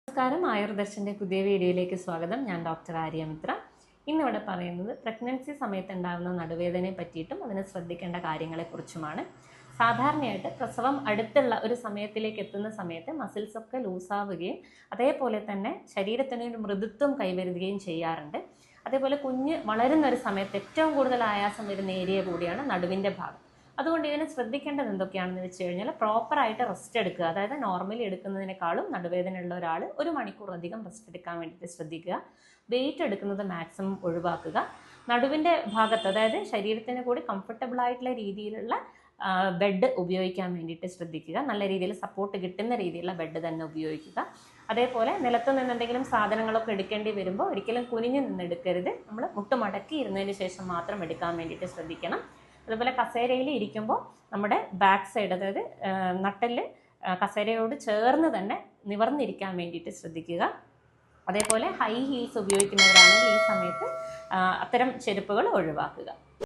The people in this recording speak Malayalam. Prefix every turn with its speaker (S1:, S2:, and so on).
S1: നമസ്കാരം, ആയുർദർശൻ്റെ പുതിയ വീഡിയോയിലേക്ക് സ്വാഗതം. ഞാൻ ഡോക്ടർ ആര്യമിത്ര. ഇന്നിവിടെ പറയുന്നത് പ്രഗ്നൻസി സമയത്ത് ഉണ്ടാകുന്ന നടുവേദനയെ പറ്റിയിട്ടും അതിന് ശ്രദ്ധിക്കേണ്ട കാര്യങ്ങളെക്കുറിച്ചുമാണ്. സാധാരണയായിട്ട് പ്രസവം അടുത്തുള്ള ഒരു സമയത്തിലേക്ക് എത്തുന്ന സമയത്ത് മസിൽസൊക്കെ ലൂസാവുകയും അതേപോലെ തന്നെ ശരീരത്തിന് ഒരു മൃദുത്വം കൈവരുകയും ചെയ്യാറുണ്ട്. അതേപോലെ കുഞ്ഞ് വളരുന്ന ഒരു സമയത്ത് ഏറ്റവും കൂടുതൽ ആയാസം വരുന്ന ഏരിയ കൂടിയാണ് നടുവിൻ്റെ ഭാഗം. അതുകൊണ്ട് ഇതിനെ ശ്രദ്ധിക്കേണ്ടത് എന്തൊക്കെയാണെന്ന് വെച്ച് കഴിഞ്ഞാൽ പ്രോപ്പറായിട്ട് റെസ്റ്റ് എടുക്കുക. അതായത് നോർമലി എടുക്കുന്നതിനേക്കാളും നടുവേദന ഉള്ള ഒരാൾ 1 മണിക്കൂർ അധികം റെസ്റ്റ് എടുക്കാൻ വേണ്ടിയിട്ട് ശ്രദ്ധിക്കുക. വെയിറ്റ് എടുക്കുന്നത് മാക്സിമം ഒഴിവാക്കുക. നടുവിൻ്റെ ഭാഗത്ത്, അതായത് ശരീരത്തിന് കൂടി കംഫർട്ടബിൾ ആയിട്ടുള്ള രീതിയിലുള്ള ബെഡ് ഉപയോഗിക്കാൻ വേണ്ടിയിട്ട് ശ്രദ്ധിക്കുക. നല്ല രീതിയിൽ സപ്പോർട്ട് കിട്ടുന്ന രീതിയിലുള്ള ബെഡ് തന്നെ ഉപയോഗിക്കുക. അതേപോലെ നിലത്ത് നിന്ന് എന്തെങ്കിലും സാധനങ്ങളൊക്കെ എടുക്കേണ്ടി വരുമ്പോൾ ഒരിക്കലും കുനിഞ്ഞു നിന്ന് എടുക്കരുത്. നമ്മൾ മുട്ടുമടക്കി ഇരുന്നതിന് ശേഷം മാത്രം എടുക്കാൻ വേണ്ടിയിട്ട് ശ്രദ്ധിക്കണം. അതുപോലെ കസേരയിൽ ഇരിക്കുമ്പോൾ നമ്മുടെ ബാക്ക് സൈഡ്, അതായത് നട്ടെല്ല് കസേരയോട് ചേർന്ന് തന്നെ നിവർന്നിരിക്കാൻ വേണ്ടിയിട്ട് ശ്രദ്ധിക്കുക. അതേപോലെ ഹൈ ഹീൽസ് ഉപയോഗിക്കുന്നവരാണെങ്കിൽ ഈ സമയത്ത് അത്തരം ചെരുപ്പുകൾ ഒഴിവാക്കുക.